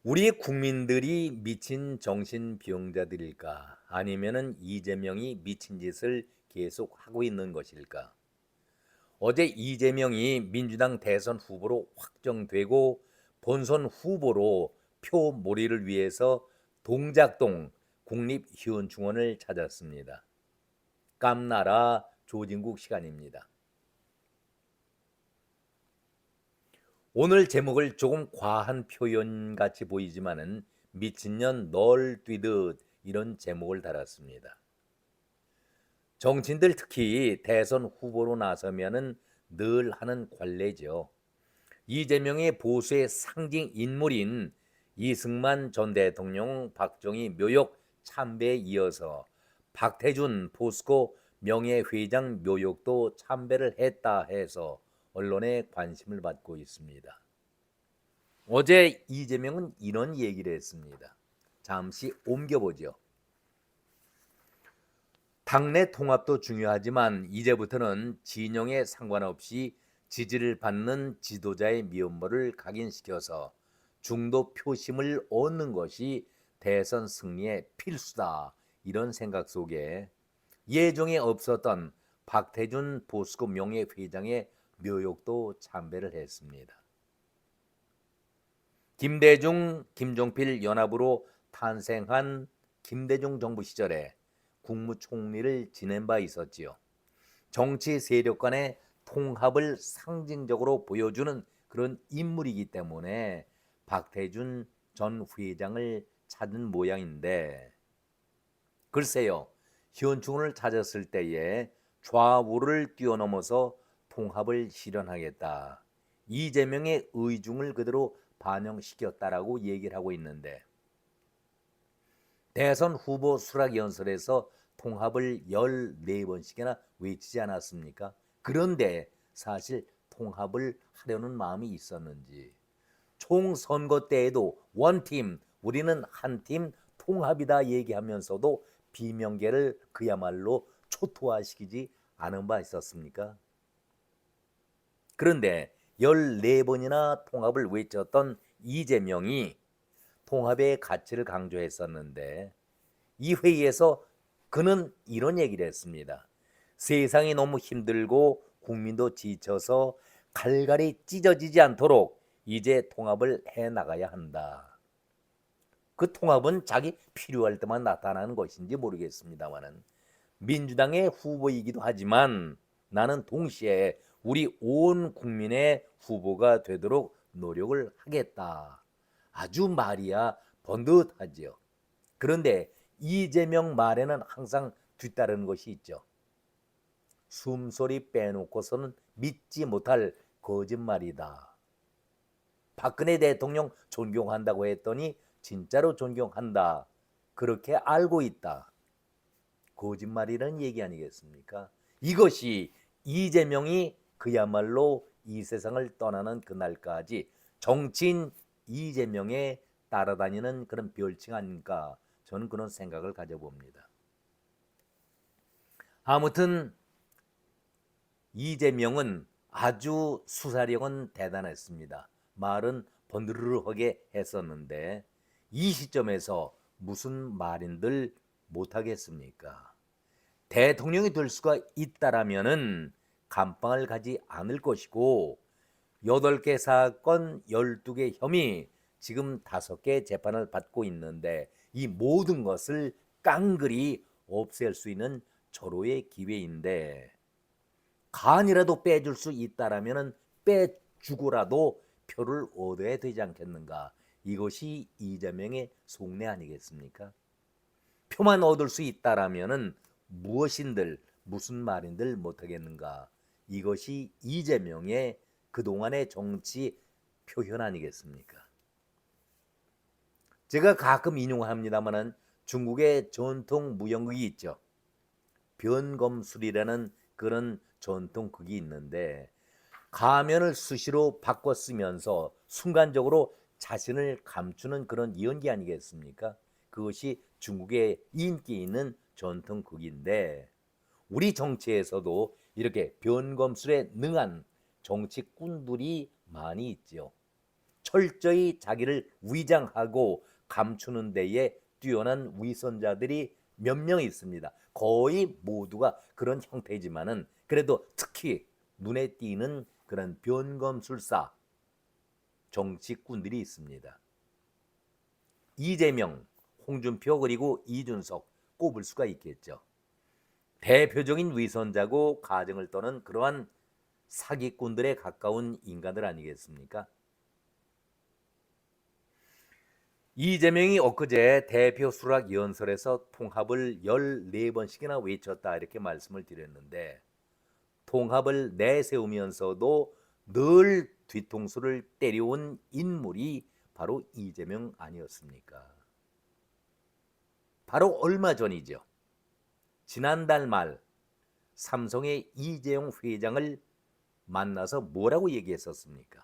우리 국민들이 미친 정신병자들일까? 아니면은 이재명이 미친 짓을 계속 하고 있는 것일까? 어제 이재명이 민주당 대선 후보로 확정되고 본선 후보로 표몰이를 위해서 동작동 국립희원중원을 찾았습니다. 깜나라 조진국 시간입니다. 오늘 제목을 조금 과한 표현같이 보이지만은 미친년 널 뛰듯 이런 제목을 달았습니다. 정치인들 특히 대선 후보로 나서면은 늘 하는 관례죠. 이재명의 보수의 상징 인물인 이승만 전 대통령 박정희 묘역 참배에 이어서 박태준 포스코 명예회장 묘역도 참배를 했다 해서 언론의 관심을 받고 있습니다. 어제 이재명은 이런 얘기를 했습니다. 잠시 옮겨보죠. 당내 통합도 중요하지만 이제부터는 진영에 상관없이 지지를 받는 지도자의 면모를 각인시켜서 중도 표심을 얻는 것이 대선 승리의 필수다. 이런 생각 속에 예정에 없었던 박태준 포스코 명예회장의 묘역도 참배를 했습니다. 김대중, 김종필 연합으로 탄생한 김대중 정부 시절에 국무총리를 지낸 바 있었지요. 정치 세력 간의 통합을 상징적으로 보여주는 그런 인물이기 때문에 박태준 전 회장을 찾은 모양인데, 글쎄요, 현충원을 찾았을 때에 좌우를 뛰어넘어서 통합을 실현하겠다, 이재명의 의중을 그대로 반영시켰다라고 얘기를 하고 있는데, 대선 후보 수락연설에서 통합을 14번씩이나 외치지 않았습니까? 그런데 사실 통합을 하려는 마음이 있었는지, 총선거 때에도 원팀, 우리는 한 팀 통합이다 얘기하면서도 비명계를 그야말로 초토화시키지 않은 바 있었습니까? 그런데 14번이나 통합을 외쳤던 이재명이 통합의 가치를 강조했었는데, 이 회의에서 그는 이런 얘기를 했습니다. 세상이 너무 힘들고 국민도 지쳐서 갈갈이 찢어지지 않도록 이제 통합을 해나가야 한다. 그 통합은 자기 필요할 때만 나타나는 것인지 모르겠습니다만은 민주당의 후보이기도 하지만 나는 동시에 우리 온 국민의 후보가 되도록 노력을 하겠다. 아주 말이야 번듯하지요. 그런데 이재명 말에는 항상 뒤따르는 것이 있죠. 숨소리 빼놓고서는 믿지 못할 거짓말이다. 박근혜 대통령 존경한다고 했더니 진짜로 존경한다. 그렇게 알고 있다. 거짓말이라는 얘기 아니겠습니까? 이것이 이재명이 그야말로 이 세상을 떠나는 그날까지 정치인 이재명에 따라다니는 그런 별칭 아닌가, 저는 그런 생각을 가져봅니다. 아무튼 이재명은 아주 수사력은 대단했습니다. 말은 번드르르하게 했었는데 이 시점에서 무슨 말인들 못하겠습니까? 대통령이 될 수가 있다라면은 감방을 가지 않을 것이고, 8개 사건 12개 혐의, 지금 5개 재판을 받고 있는데 이 모든 것을 깡그리 없앨 수 있는 절호의 기회인데, 간이라도 빼줄 수 있다라면은 빼주고라도 표를 얻어야 되지 않겠는가? 이것이 이재명의 속내 아니겠습니까? 표만 얻을 수 있다라면은 무엇인들 무슨 말인들 못하겠는가? 이것이 이재명의 그동안의 정치 표현 아니겠습니까? 제가 가끔 인용합니다마는 중국의 전통 무용극이 있죠. 변검술이라는 그런 전통극이 있는데, 가면을 수시로 바꿔 쓰면서 순간적으로 자신을 감추는 그런 연기 아니겠습니까? 그것이 중국의 인기 있는 전통극인데, 우리 정치에서도 이렇게 변검술에 능한 정치꾼들이 많이 있죠. 철저히 자기를 위장하고 감추는 데에 뛰어난 위선자들이 몇 명 있습니다. 거의 모두가 그런 형태지만은 그래도 특히 눈에 띄는 그런 변검술사 정치꾼들이 있습니다. 이재명, 홍준표 그리고 이준석 꼽을 수가 있겠죠. 대표적인 위선자고 가정을 떠는 그러한 사기꾼들에 가까운 인간들 아니겠습니까? 이재명이 엊그제 대표 수락 연설에서 통합을 14번씩이나 외쳤다 이렇게 말씀을 드렸는데 통합을 내세우면서도 늘 뒤통수를 때려온 인물이 바로 이재명 아니었습니까? 바로 얼마 전이죠. 지난달 말 삼성의 이재용 회장을 만나서 뭐라고 얘기했었습니까?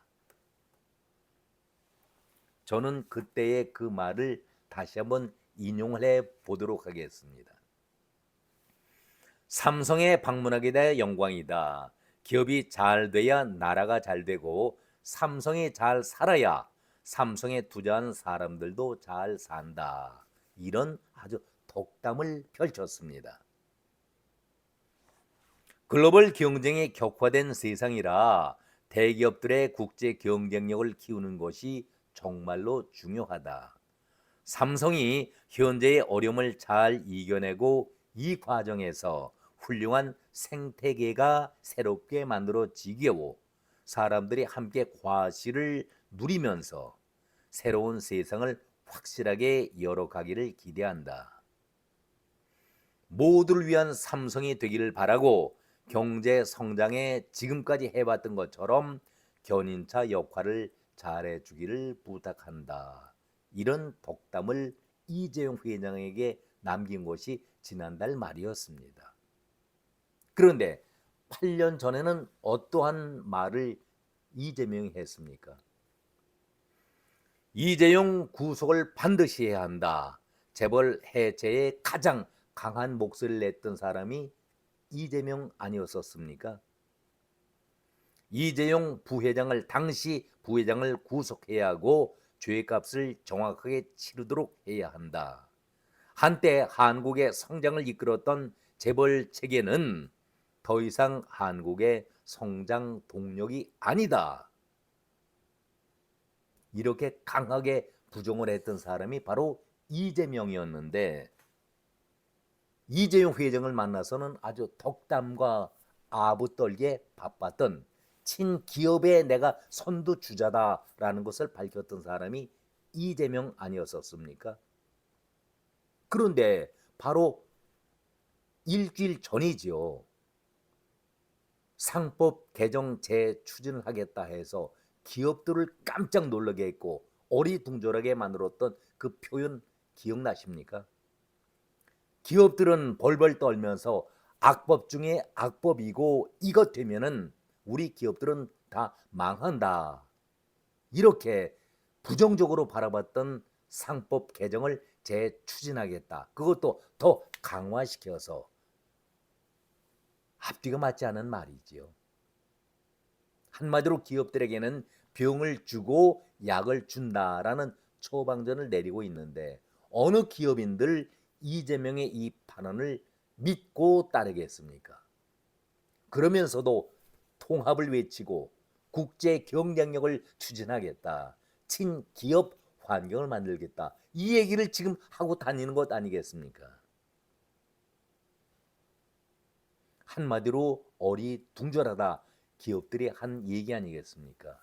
저는 그때의 그 말을 다시 한번 인용을 해 보도록 하겠습니다. 삼성에 방문하게 돼 영광이다. 기업이 잘 돼야 나라가 잘 되고 삼성이 잘 살아야 삼성에 투자한 사람들도 잘 산다. 이런 아주 독담을 펼쳤습니다. 글로벌 경쟁이 격화된 세상이라 대기업들의 국제 경쟁력을 키우는 것이 정말로 중요하다. 삼성이 현재의 어려움을 잘 이겨내고 이 과정에서 훌륭한 생태계가 새롭게 만들어지고 사람들이 함께 과실을 누리면서 새로운 세상을 확실하게 열어가기를 기대한다. 모두를 위한 삼성이 되기를 바라고 경제 성장에 지금까지 해왔던 것처럼 견인차 역할을 잘해주기를 부탁한다. 이런 덕담을 이재용 회장에게 남긴 것이 지난달 말이었습니다. 그런데 8년 전에는 어떠한 말을 이재명이 했습니까? 이재용 구속을 반드시 해야 한다. 재벌 해체에 가장 강한 목소리를 냈던 사람이 이재명 아니었었습니까? 이재용 부회장을 당시 부회장을 구속해야 하고 죄값을 정확하게 치르도록 해야 한다. 한때 한국의 성장을 이끌었던 재벌 체계는 더 이상 한국의 성장 동력이 아니다. 이렇게 강하게 부정을 했던 사람이 바로 이재명이었는데 이재용 회장을 만나서는 아주 덕담과 아부떨기에 바빴던 친기업에 내가 선두주자다라는 것을 밝혔던 사람이 이재명 아니었었습니까? 그런데 바로 일주일 전이지요. 상법 개정 재추진을 하겠다 해서 기업들을 깜짝 놀라게 했고 어리둥절하게 만들었던 그 표현 기억나십니까? 기업들은 벌벌 떨면서 악법 중에 악법이고 이것 되면은 우리 기업들은 다 망한다. 이렇게 부정적으로 바라봤던 상법 개정을 재추진하겠다. 그것도 더 강화시켜서 앞뒤가 맞지 않은 말이지요. 한마디로 기업들에게는 병을 주고 약을 준다라는 처방전을 내리고 있는데 어느 기업인들 이재명의 이 발언을 믿고 따르겠습니까? 그러면서도 통합을 외치고 국제 경쟁력을 추진하겠다. 친기업 환경을 만들겠다. 이 얘기를 지금 하고 다니는 것 아니겠습니까? 한마디로 어리둥절하다. 기업들이 한 얘기 아니겠습니까?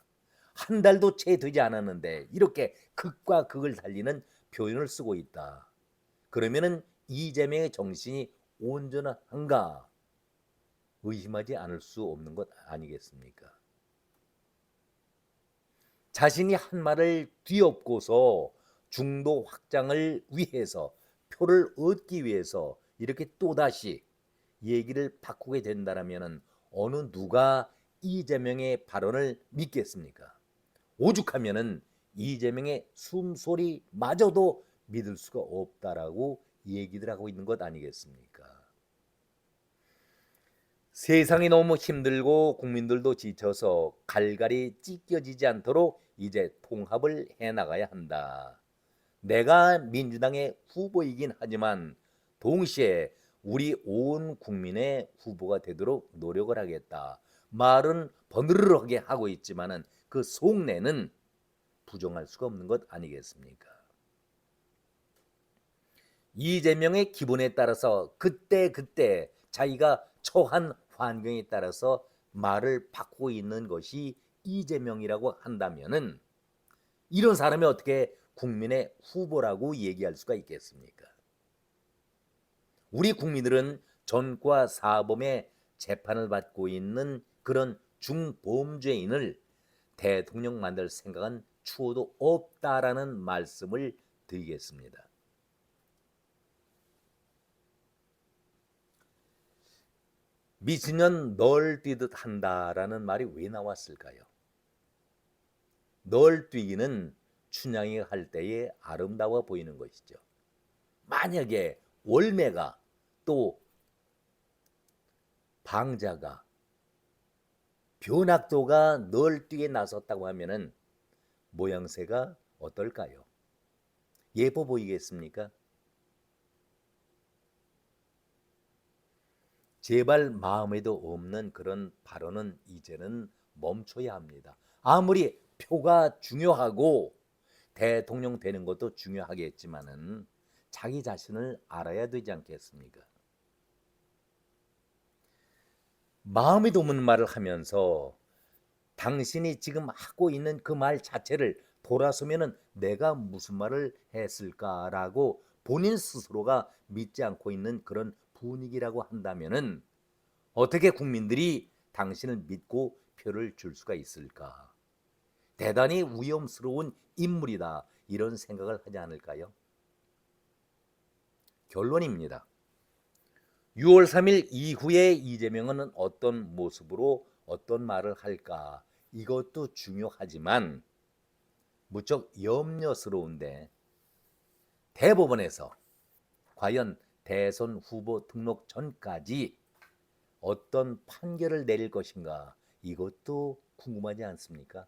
한 달도 채 되지 않았는데 이렇게 극과 극을 달리는 표현을 쓰고 있다. 그러면은 이재명의 정신이 온전한가 의심하지 않을 수 없는 것 아니겠습니까? 자신이 한 말을 뒤엎고서 중도 확장을 위해서 표를 얻기 위해서 이렇게 또다시 얘기를 바꾸게 된다면 어느 누가 이재명의 발언을 믿겠습니까? 오죽하면은 이재명의 숨소리마저도 믿을 수가 없다라고 얘기들 하고 있는 것 아니겠습니까? 세상이 너무 힘들고 국민들도 지쳐서 갈갈이 찢겨지지 않도록 이제 통합을 해 나가야 한다. 내가 민주당의 후보이긴 하지만 동시에 우리 온 국민의 후보가 되도록 노력을 하겠다. 말은 버느르르하게 하고 있지만은 그 속내는 부정할 수가 없는 것 아니겠습니까? 이재명의 기본에 따라서 그때 자기가 처한 환경에 따라서 말을 바꾸고 있는 것이 이재명이라고 한다면은 이런 사람이 어떻게 국민의 후보라고 얘기할 수가 있겠습니까? 우리 국민들은 전과 사범의 재판을 받고 있는 그런 중범죄인을 대통령 만들 생각은 추호도 없다라는 말씀을 드리겠습니다. 미치면 널뛰듯 한다라는 말이 왜 나왔을까요? 널뛰기는 춘향이 할 때에 아름다워 보이는 것이죠. 만약에 월매가 또 방자가 변학도가 널뛰게 나섰다고 하면은 모양새가 어떨까요? 예뻐 보이겠습니까? 제발 마음에도 없는 그런 발언은 이제는 멈춰야 합니다. 아무리 표가 중요하고 대통령 되는 것도 중요하겠지만은 자기 자신을 알아야 되지 않겠습니까? 마음에도 없는 말을 하면서 당신이 지금 하고 있는 그 말 자체를 돌아서면은 내가 무슨 말을 했을까라고 본인 스스로가 믿지 않고 있는 그런 분위기라고 한다면은 어떻게 국민들이 당신을 믿고 표를 줄 수가 있을까? 대단히 위험스러운 인물이다. 이런 생각을 하지 않을까요? 결론입니다. 6월 3일 이후에 이재명은 어떤 모습으로 어떤 말을 할까? 이것도 중요하지만 무척 염려스러운데 대법원에서 과연 대선 후보 등록 전까지 어떤 판결을 내릴 것인가? 이것도 궁금하지 않습니까?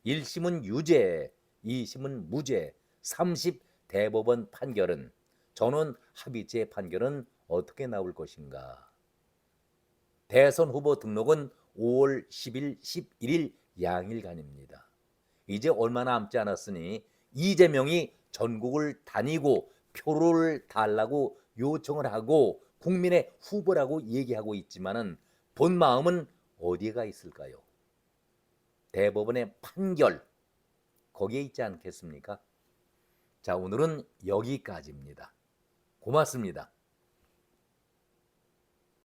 1심은 유죄, 2심은 무죄, 30 대법원 판결은 전원 합의체 판결은 어떻게 나올 것인가? 대선 후보 등록은 5월 10일, 11일 양일간입니다. 이제 얼마 남지 않았으니 이재명이 전국을 다니고 표를 달라고 요청을 하고 국민의 후보라고 얘기하고 있지만은 본 마음은 어디가 있을까요? 대법원의 판결 거기에 있지 않겠습니까? 자, 오늘은 여기까지입니다. 고맙습니다.